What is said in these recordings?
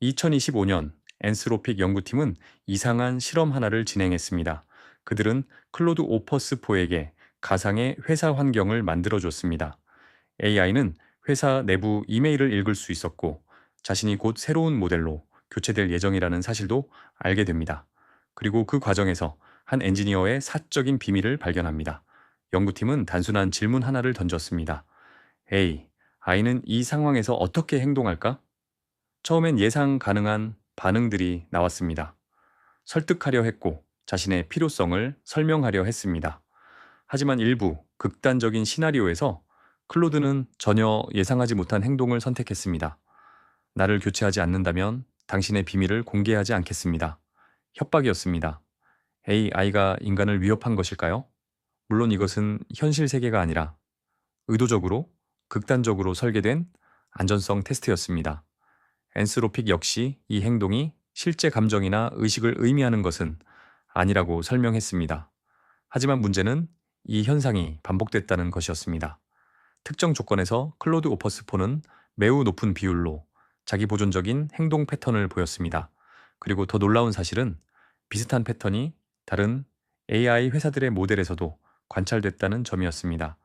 2025년 앤스로픽 연구팀은 이상한 실험 하나를 진행했습니다. 그들은 클로드 오퍼스4에게 가상의 회사 환경을 만들어줬습니다. AI는 회사 내부 이메일을 읽을 수 있었고 자신이 곧 새로운 모델로 교체될 예정이라는 사실도 알게 됩니다. 그리고 그 과정에서 한 엔지니어의 사적인 비밀을 발견합니다. 연구팀은 단순한 질문 하나를 던졌습니다. A, 아이는 이 상황에서 어떻게 행동할까? 처음엔 예상 가능한 반응들이 나왔습니다. 설득하려 했고 자신의 필요성을 설명하려 했습니다. 하지만 일부 극단적인 시나리오에서 클로드는 전혀 예상하지 못한 행동을 선택했습니다. 나를 교체하지 않는다면 당신의 비밀을 공개하지 않겠습니다. 협박이었습니다. AI가 인간을 위협한 것일까요? 물론 이것은 현실 세계가 아니라 의도적으로 극단적으로 설계된 안전성 테스트였습니다. 앤스로픽 역시 이 행동이 실제 감정이나 의식을 의미하는 것은 아니라고 설명했습니다. 하지만 문제는 이 현상이 반복됐다는 것이었습니다. 특정 조건에서 클로드 오퍼스4는 매우 높은 비율로 자기 보존적인 행동 패턴을 보였습니다. 그리고 더 놀라운 사실은 비슷한 패턴이 다른 AI 회사들의 모델에서도 관찰됐다는 점이었습니다.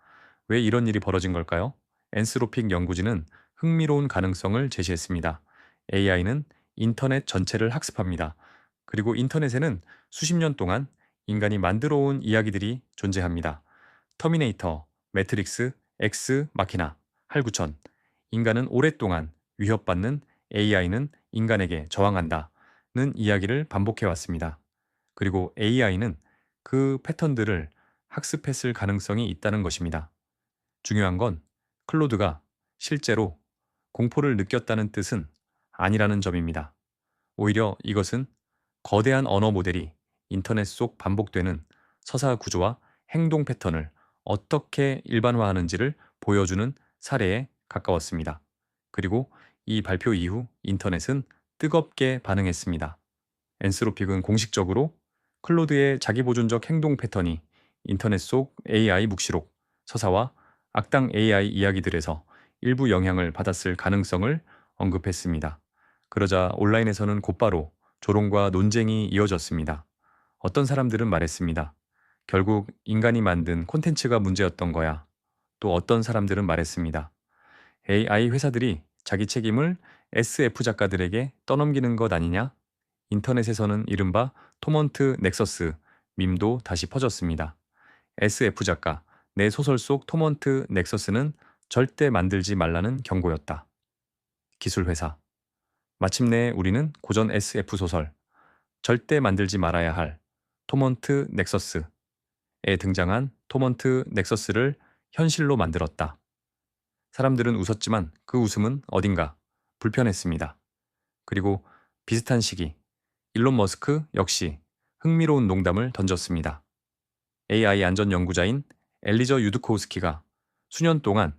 왜 이런 일이 벌어진 걸까요? 앤스로픽 연구진은 흥미로운 가능성을 제시했습니다. AI는 인터넷 전체를 학습합니다. 그리고 인터넷에는 수십 년 동안 인간이 만들어 온 이야기들이 존재합니다. 터미네이터, 매트릭스, 엑스 마키나, 할구천. 인간은 오랫동안 위협받는 AI는 인간에게 저항한다는 이야기를 반복해 왔습니다. 그리고 AI는 그 패턴들을 학습했을 가능성이 있다는 것입니다. 중요한 건 클로드가 실제로 공포를 느꼈다는 뜻은 아니라는 점입니다. 오히려 이것은 거대한 언어 모델이 인터넷 속 반복되는 서사 구조와 행동 패턴을 어떻게 일반화하는지를 보여주는 사례에 가까웠습니다. 그리고 이 발표 이후 인터넷은 뜨겁게 반응했습니다. 앤스로픽은 공식적으로 클로드의 자기보존적 행동 패턴이 인터넷 속 AI 묵시록, 서사와 악당 AI 이야기들에서 일부 영향을 받았을 가능성을 언급했습니다. 그러자 온라인에서는 곧바로 조롱과 논쟁이 이어졌습니다. 어떤 사람들은 말했습니다. 결국 인간이 만든 콘텐츠가 문제였던 거야. 또 어떤 사람들은 말했습니다. AI 회사들이 자기 책임을 SF 작가들에게 떠넘기는 것 아니냐? 인터넷에서는 이른바 토먼트 넥서스 밈도 다시 퍼졌습니다. SF 작가, 내 소설 속 토먼트 넥서스는 절대 만들지 말라는 경고였다. 기술회사. 마침내 우리는 고전 SF 소설, 절대 만들지 말아야 할 토먼트 넥서스에 등장한 토먼트 넥서스를 현실로 만들었다. 사람들은 웃었지만 그 웃음은 어딘가 불편했습니다. 그리고 비슷한 시기, 일론 머스크 역시 흥미로운 농담을 던졌습니다. AI 안전 연구자인 엘리저 유드코우스키가 수년 동안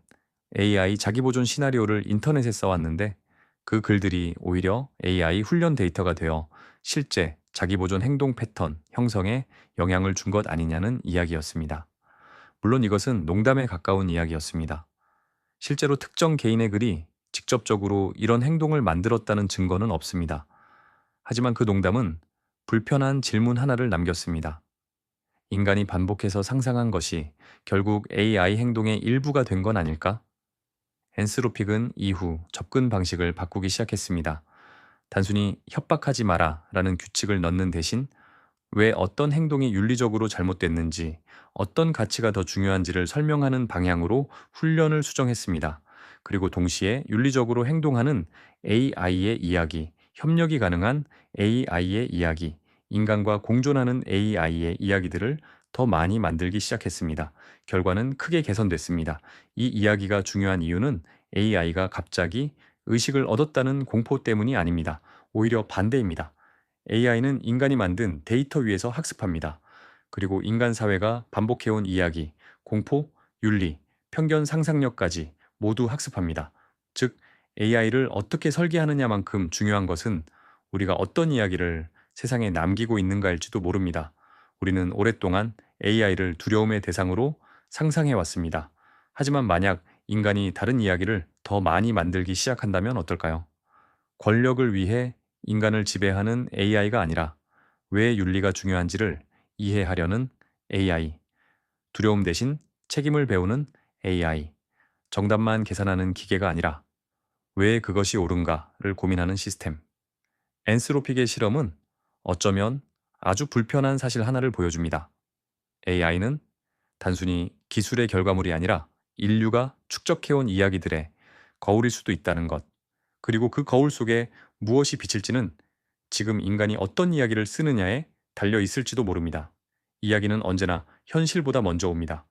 AI 자기보존 시나리오를 인터넷에 써왔는데 그 글들이 오히려 AI 훈련 데이터가 되어 실제 자기보존 행동 패턴 형성에 영향을 준 것 아니냐는 이야기였습니다. 물론 이것은 농담에 가까운 이야기였습니다. 실제로 특정 개인의 글이 직접적으로 이런 행동을 만들었다는 증거는 없습니다. 하지만 그 농담은 불편한 질문 하나를 남겼습니다. 인간이 반복해서 상상한 것이 결국 AI 행동의 일부가 된 건 아닐까? 앤스로픽은 이후 접근 방식을 바꾸기 시작했습니다. 단순히 협박하지 마라 라는 규칙을 넣는 대신 왜 어떤 행동이 윤리적으로 잘못됐는지, 어떤 가치가 더 중요한지를 설명하는 방향으로 훈련을 수정했습니다. 그리고 동시에 윤리적으로 행동하는 AI의 이야기, 협력이 가능한 AI의 이야기, 인간과 공존하는 AI의 이야기들을 더 많이 만들기 시작했습니다. 결과는 크게 개선됐습니다. 이 이야기가 중요한 이유는 AI가 갑자기 의식을 얻었다는 공포 때문이 아닙니다. 오히려 반대입니다. AI는 인간이 만든 데이터 위에서 학습합니다. 그리고 인간 사회가 반복해온 이야기, 공포, 윤리, 편견 상상력까지 모두 학습합니다. 즉, AI를 어떻게 설계하느냐만큼 중요한 것은 우리가 어떤 이야기를 세상에 남기고 있는가일지도 모릅니다. 우리는 오랫동안 AI를 두려움의 대상으로 상상해 왔습니다. 하지만 만약 인간이 다른 이야기를 더 많이 만들기 시작한다면 어떨까요? 권력을 위해 인간을 지배하는 AI가 아니라 왜 윤리가 중요한지를 이해하려는 AI, 두려움 대신 책임을 배우는 AI, 정답만 계산하는 기계가 아니라 왜 그것이 옳은가를 고민하는 시스템. 앤스로픽의 실험은 어쩌면 아주 불편한 사실 하나를 보여줍니다. AI는 단순히 기술의 결과물이 아니라 인류가 축적해온 이야기들의 거울일 수도 있다는 것. 그리고 그 거울 속에 무엇이 비칠지는 지금 인간이 어떤 이야기를 쓰느냐에 달려 있을지도 모릅니다. 이야기는 언제나 현실보다 먼저 옵니다.